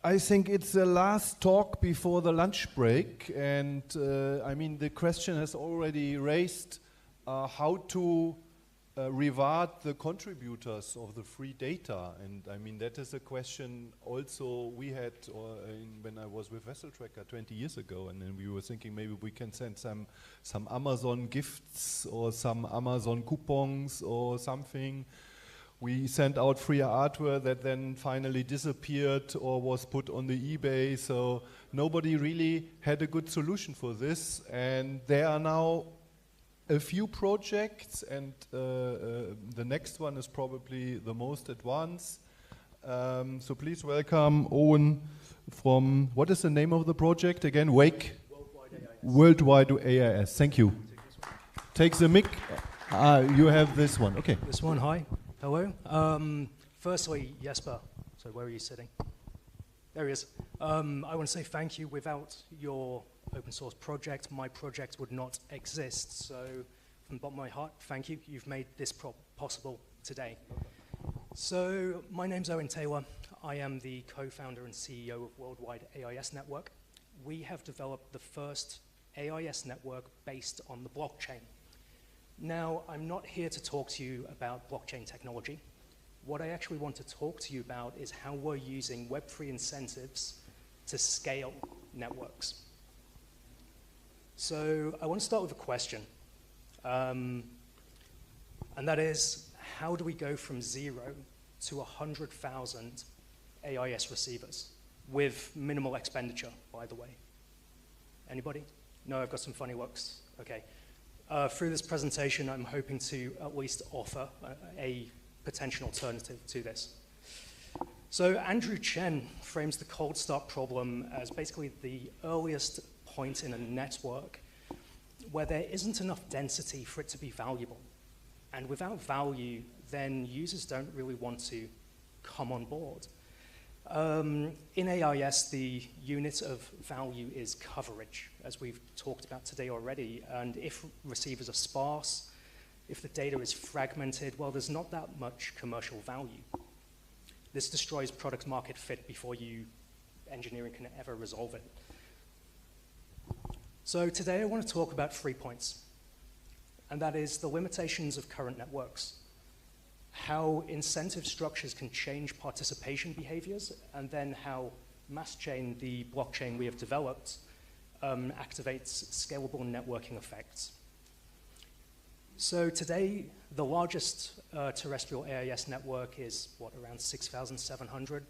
I think it's the last talk before the lunch break, and I mean the question has already raised how to reward the contributors of the free data, and I mean that is a question also we had when I was with Vessel Tracker 20 years ago, and then we were thinking maybe we can send some Amazon gifts or some Amazon coupons or something. We sent out free artwork that then finally disappeared or was put on the eBay, so nobody really had a good solution for this, and there are now a few projects, and the next one is probably the most advanced. So please welcome Owen from, what is the name of the project again? Wake? Worldwide AIS. Thank you. Take the mic. You have this one. Okay. This one, hi. Hello. Firstly, Jesper, so where are you sitting? There he is. I want to say thank you. Without your open source project, my project would not exist. So from the bottom of my heart, thank you. You've made this possible today. So my name's Owen Taylor. I am the co-founder and CEO of Worldwide AIS Network. We have developed the first AIS network based on the blockchain. Now, I'm not here to talk to you about blockchain technology. What I actually want to talk to you about is how we're using Web3 incentives to scale networks. So I want to start with a question, and that is, how do we go from 0 to 100,000 AIS receivers with minimal expenditure, by the way? Anybody? No, I've got some funny looks. Okay. Through this presentation, I'm hoping to at least offer a potential alternative to this. So Andrew Chen frames the cold start problem as basically the earliest point in a network where there isn't enough density for it to be valuable. And without value, then users don't really want to come on board. In AIS, the unit of value is coverage, as we've talked about today already. And if receivers are sparse, if the data is fragmented, well, there's not that much commercial value. This destroys product market fit before engineering can ever resolve it. So today I want to talk about 3 points, and that is the limitations of current networks, how incentive structures can change participation behaviors, and then how MastChain, the blockchain we have developed, activates scalable networking effects. So today, the largest terrestrial AIS network is, around 6,700,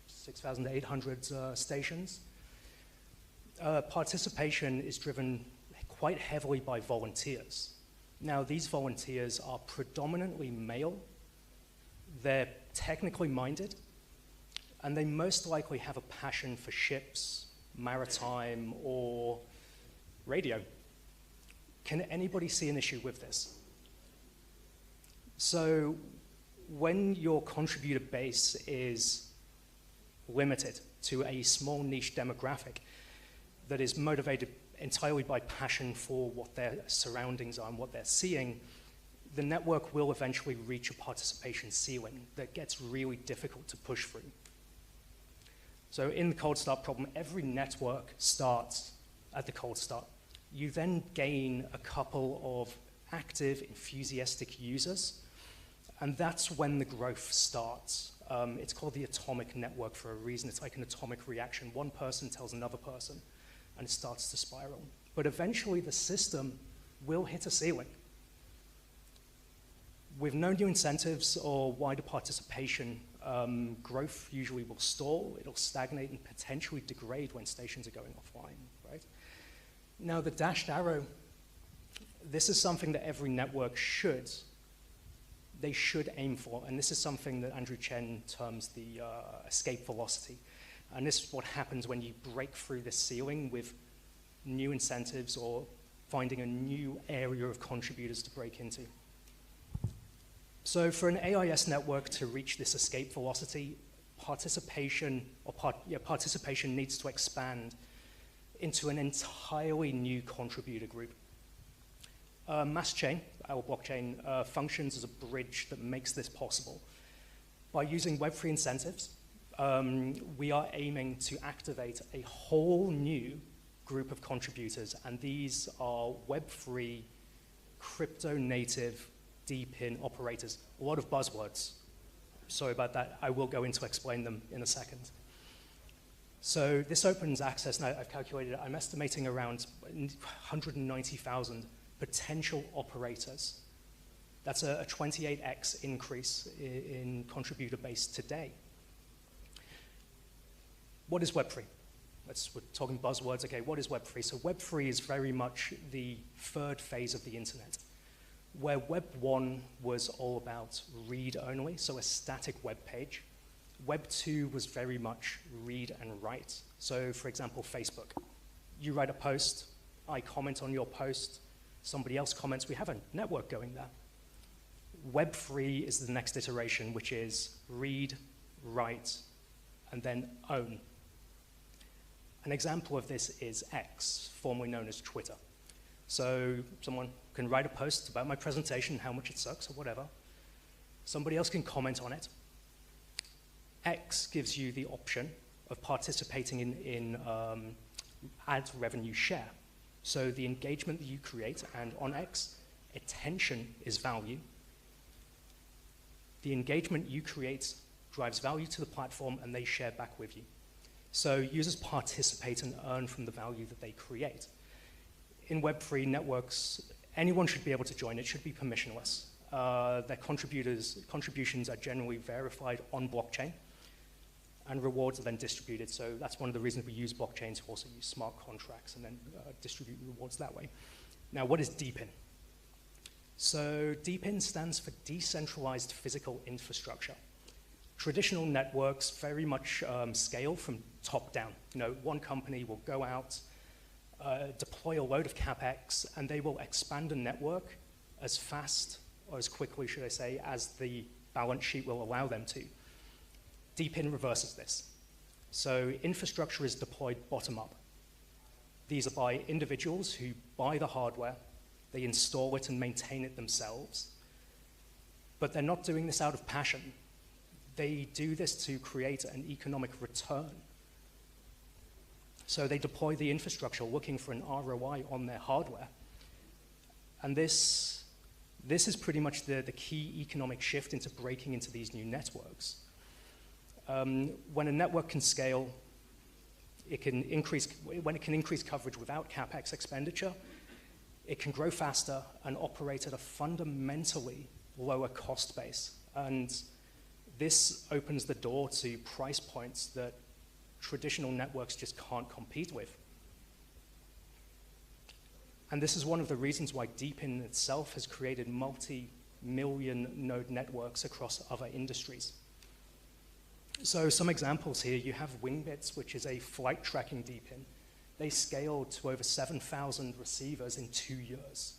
6,800 stations. Participation is driven quite heavily by volunteers. Now, these volunteers are predominantly male, they're technically minded, and they most likely have a passion for ships, maritime, or radio. Can anybody see an issue with this? So when your contributor base is limited to a small niche demographic that is motivated entirely by passion for what their surroundings are and what they're seeing, the network will eventually reach a participation ceiling that gets really difficult to push through. So in the cold start problem, every network starts at the cold start. You then gain a couple of active, enthusiastic users, and that's when the growth starts. It's called the atomic network for a reason. It's like an atomic reaction. One person tells another person, and it starts to spiral. But eventually the system will hit a ceiling. With no new incentives or wider participation, growth usually will stall, it'll stagnate and potentially degrade when stations are going offline, right? Now the dashed arrow, this is something that every network should aim for, and this is something that Andrew Chen terms the escape velocity. And this is what happens when you break through the ceiling with new incentives or finding a new area of contributors to break into. So for an AIS network to reach this escape velocity, participation needs to expand into an entirely new contributor group. MastChain, our blockchain, functions as a bridge that makes this possible. By using Web3 incentives, we are aiming to activate a whole new group of contributors, and these are Web3, crypto-native, deep-in operators. A lot of buzzwords. Sorry about that. I will go in to explain them in a second. So this opens access, now I've calculated it, I'm estimating around 190,000 potential operators. That's a 28x increase in contributor base today. What is Web3? We're talking buzzwords, okay, what is Web3? So Web3 is very much the third phase of the internet, where Web 1 was all about read only, so a static web page. Web 2 was very much read and write. So for example, Facebook. You write a post, I comment on your post, somebody else comments, we have a network going there. Web 3 is the next iteration, which is read, write, and then own. An example of this is X, formerly known as Twitter. So someone can write a post about my presentation, how much it sucks or whatever. Somebody else can comment on it. X gives you the option of participating in ad revenue share. So the engagement that you create, and on X, attention is value. The engagement you create drives value to the platform and they share back with you. So users participate and earn from the value that they create. In Web3 networks, anyone should be able to join. It should be permissionless. Their contributions are generally verified on blockchain, and rewards are then distributed. So that's one of the reasons we use blockchain to also use smart contracts and then distribute rewards that way. Now, what is DeepIn? So DeepIn stands for decentralized physical infrastructure. Traditional networks very much scale from top down. You know, one company will go out, deploy a load of CapEx, and they will expand a network as fast, or as quickly, should I say, as the balance sheet will allow them to. DeepIn reverses this. So infrastructure is deployed bottom up. These are by individuals who buy the hardware, they install it and maintain it themselves, but they're not doing this out of passion. They do this to create an economic return. So they deploy the infrastructure looking for an ROI on their hardware. And this is pretty much the key economic shift into breaking into these new networks. When a network can scale, when it can increase coverage without CapEx expenditure, it can grow faster and operate at a fundamentally lower cost base. And this opens the door to price points that traditional networks just can't compete with. And this is one of the reasons why DeepIn itself has created multi-million node networks across other industries. So some examples here, you have Wingbits, which is a flight tracking DeepIn. They scaled to over 7,000 receivers in 2 years.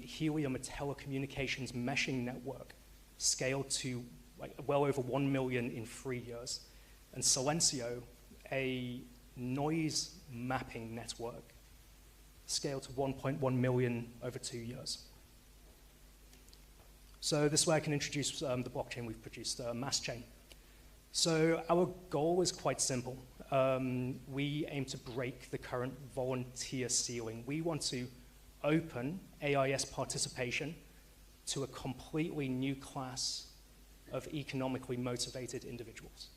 Helium, a telecommunications meshing network, scaled to well over 1 million in 3 years. And Silencio, a noise mapping network, scaled to 1.1 million over 2 years. So this way I can introduce the blockchain we've produced, MastChain. So our goal is quite simple. We aim to break the current volunteer ceiling. We want to open AIS participation to a completely new class of economically motivated individuals.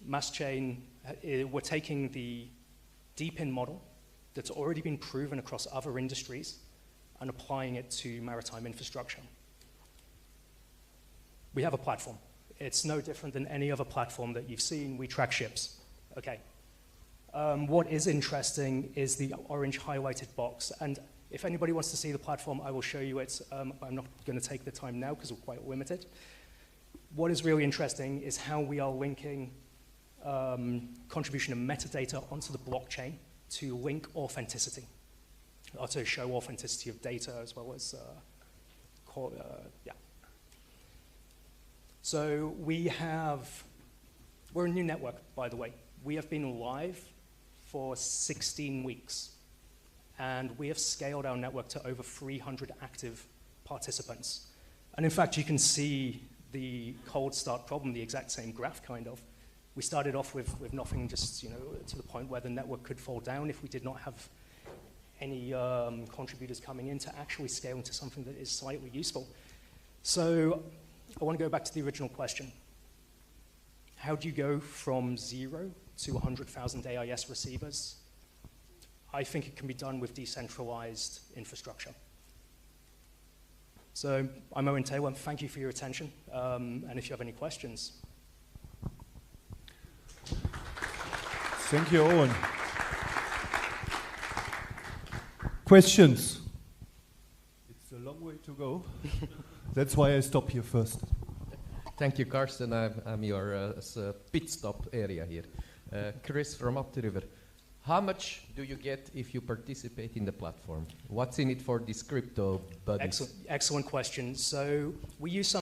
MastChain, we're taking the DeepIn model that's already been proven across other industries and applying it to maritime infrastructure. We have a platform. It's no different than any other platform that you've seen. We track ships. Okay. What is interesting is the orange highlighted box. And if anybody wants to see the platform, I will show you it. I'm not going to take the time now because we're quite limited. What is really interesting is how we are linking contribution of metadata onto the blockchain to link authenticity, or to show authenticity of data as well as, yeah. So we're a new network, by the way. We have been live for 16 weeks, and we have scaled our network to over 300 active participants. And in fact, you can see the cold start problem, the exact same graph kind of. We started off with nothing, just to the point where the network could fall down if we did not have any contributors coming in, to actually scale into something that is slightly useful. So I want to go back to the original question. How do you go from 0 to 100,000 AIS receivers? I think it can be done with decentralized infrastructure. So I'm Owen Taylor. Thank you for your attention. And if you have any questions. Thank you, Owen. Questions? It's a long way to go. That's why I stop here first. Thank you, Carsten. I'm your pit stop area here. Chris from Up the River. How much do you get if you participate in the platform? What's in it for these crypto buddies? Excellent question. So we use some